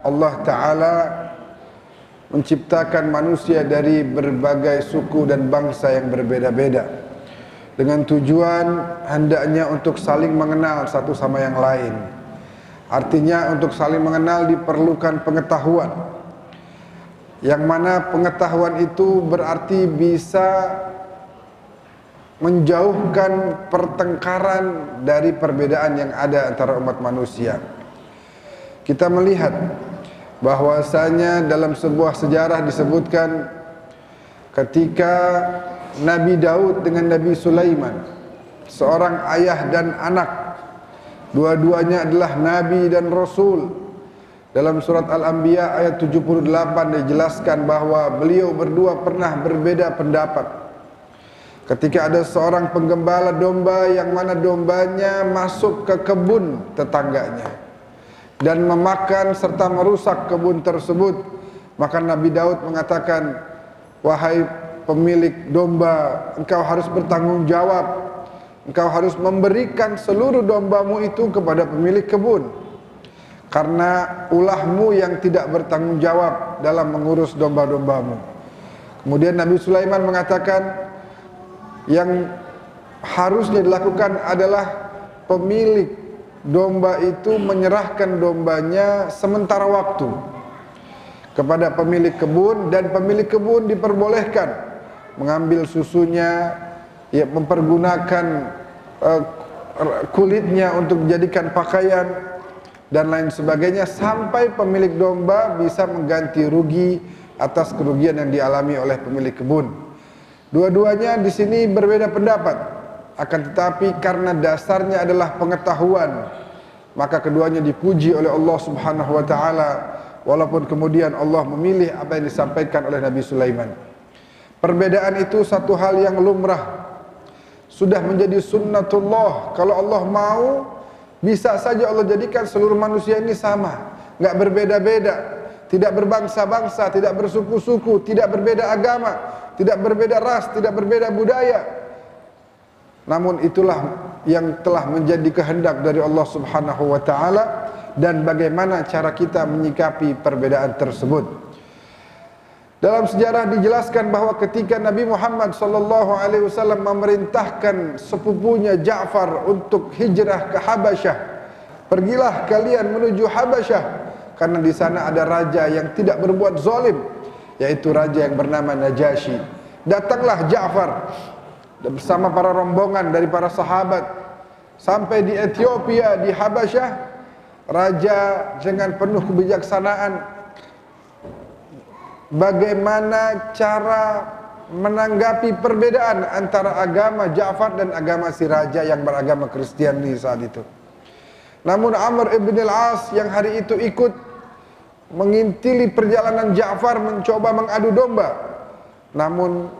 Allah Ta'ala menciptakan manusia dari berbagai suku dan bangsa yang berbeda-beda dengan tujuan hendaknya untuk saling mengenal satu sama yang lain. Artinya untuk saling mengenal diperlukan pengetahuan, yang mana pengetahuan itu berarti bisa menjauhkan pertengkaran dari perbedaan yang ada antara umat manusia. Kita melihat bahwasanya dalam sebuah sejarah disebutkan ketika Nabi Daud dengan Nabi Sulaiman, seorang ayah dan anak, dua-duanya adalah nabi dan rasul. Dalam surat Al-Anbiya ayat 78 dijelaskan bahwa beliau berdua pernah berbeda pendapat. Ketika ada seorang penggembala domba yang mana dombanya masuk ke kebun tetangganya dan memakan serta merusak kebun tersebut, maka Nabi Daud mengatakan, wahai pemilik domba, engkau harus bertanggung jawab, engkau harus memberikan seluruh dombamu itu kepada pemilik kebun, karena ulahmu yang tidak bertanggung jawab dalam mengurus domba-dombamu. Kemudian Nabi Sulaiman mengatakan, yang harusnya dilakukan adalah pemilik domba itu menyerahkan dombanya sementara waktu kepada pemilik kebun, dan pemilik kebun diperbolehkan mengambil susunya, ya, mempergunakan kulitnya untuk dijadikan pakaian dan lain sebagainya, sampai pemilik domba bisa mengganti rugi atas kerugian yang dialami oleh pemilik kebun. Dua-duanya di sini berbeda pendapat, akan tetapi karena dasarnya adalah pengetahuan, maka keduanya dipuji oleh Allah Subhanahu wa taala, walaupun kemudian Allah memilih apa yang disampaikan oleh Nabi Sulaiman. Perbedaan itu satu hal yang lumrah, sudah menjadi sunnatullah. Kalau Allah mau, bisa saja Allah jadikan seluruh manusia ini sama, enggak berbeda-beda, tidak berbangsa-bangsa, tidak bersuku-suku, tidak berbeda agama, tidak berbeda ras, tidak berbeda budaya. Namun itulah yang telah menjadi kehendak dari Allah Subhanahu wa taala, dan bagaimana cara kita menyikapi perbedaan tersebut. Dalam sejarah dijelaskan bahwa ketika Nabi Muhammad sallallahu alaihi wasallam memerintahkan sepupunya Ja'far untuk hijrah ke Habasyah, pergilah kalian menuju Habasyah karena di sana ada raja yang tidak berbuat zalim, yaitu raja yang bernama Najasyi. Datanglah Ja'far bersama para rombongan dari para sahabat sampai di Ethiopia, di Habasyah. Raja dengan penuh kebijaksanaan bagaimana cara menanggapi perbedaan antara agama Ja'far dan agama si raja yang beragama Kristiani saat itu. Namun Amr ibn al-As yang hari itu ikut mengintili perjalanan Ja'far, mencoba mengadu domba. Namun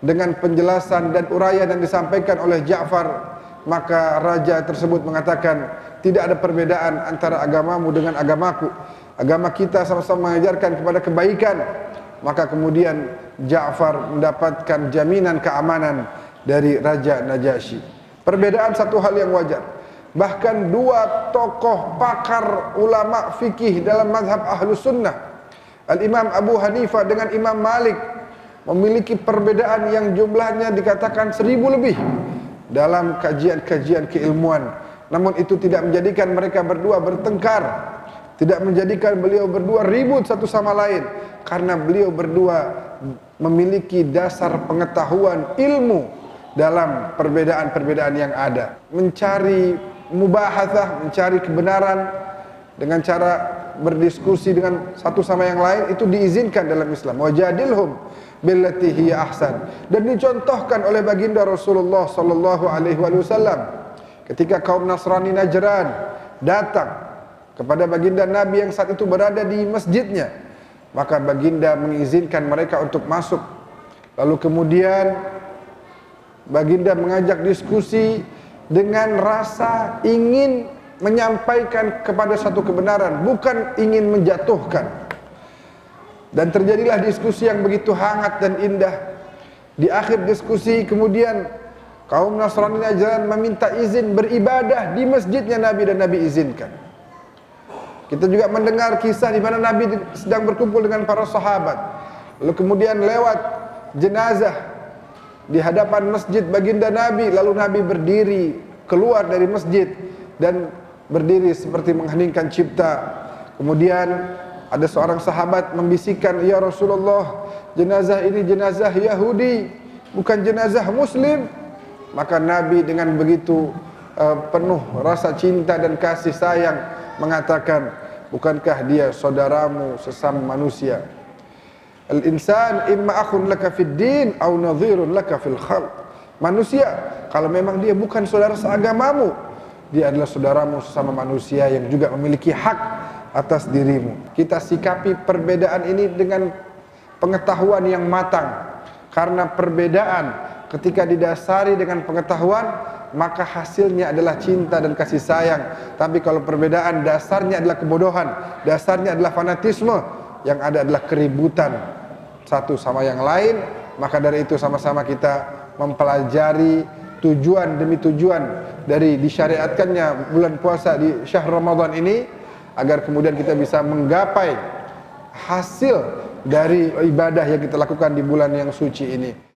dengan penjelasan dan uraian yang disampaikan oleh Ja'far, maka raja tersebut mengatakan, tidak ada perbedaan antara agamamu dengan agamaku. Agama kita sama-sama mengajarkan kepada kebaikan. Maka kemudian Ja'far mendapatkan jaminan keamanan dari Raja Najasyi. Perbedaan satu hal yang wajar. Bahkan dua tokoh pakar ulama fikih dalam mazhab Ahlus Sunnah, Al-Imam Abu Hanifah dengan Imam Malik, memiliki perbedaan yang jumlahnya dikatakan 1000 lebih dalam kajian-kajian keilmuan. Namun itu tidak menjadikan mereka berdua bertengkar, tidak menjadikan beliau berdua ribut satu sama lain, karena beliau berdua memiliki dasar pengetahuan ilmu dalam perbedaan-perbedaan yang ada. Mencari mubahatsah, mencari kebenaran dengan cara berdiskusi dengan satu sama yang lain itu diizinkan dalam Islam. Wajadilhum billati hiya ahsan. Dan dicontohkan oleh baginda Rasulullah sallallahu alaihi wasallam ketika kaum Nasrani Najran datang kepada baginda Nabi yang saat itu berada di masjidnya, maka baginda mengizinkan mereka untuk masuk. Lalu kemudian baginda mengajak diskusi dengan rasa ingin menyampaikan kepada satu kebenaran, bukan ingin menjatuhkan. Dan terjadilah diskusi yang begitu hangat dan indah. Di akhir diskusi kemudian kaum Nasrani Najran meminta izin beribadah di masjidnya Nabi, dan Nabi izinkan. Kita juga mendengar kisah di mana Nabi sedang berkumpul dengan para sahabat. Lalu kemudian lewat jenazah di hadapan masjid baginda Nabi. Lalu Nabi berdiri keluar dari masjid dan berdiri seperti mengheningkan cipta. Kemudian ada seorang sahabat membisikkan, "Ya Rasulullah, jenazah ini jenazah Yahudi, bukan jenazah Muslim." Maka Nabi dengan begitu penuh rasa cinta dan kasih sayang mengatakan, "Bukankah dia saudaramu sesama manusia? Al-insan imma akhun laka fid din aw nadhirun laka fil khalq." Manusia, kalau memang dia bukan saudara seagamamu, dia adalah saudaramu sesama manusia yang juga memiliki hak atas dirimu. Kita sikapi perbedaan ini dengan pengetahuan yang matang. Karena perbedaan ketika didasari dengan pengetahuan, maka hasilnya adalah cinta dan kasih sayang. Tapi kalau perbedaan dasarnya adalah kebodohan, dasarnya adalah fanatisme, yang ada adalah keributan satu sama yang lain, maka dari itu sama-sama kita mempelajari tujuan demi tujuan dari disyariatkannya bulan puasa di syahr Ramadan ini, agar kemudian kita bisa menggapai hasil dari ibadah yang kita lakukan di bulan yang suci ini.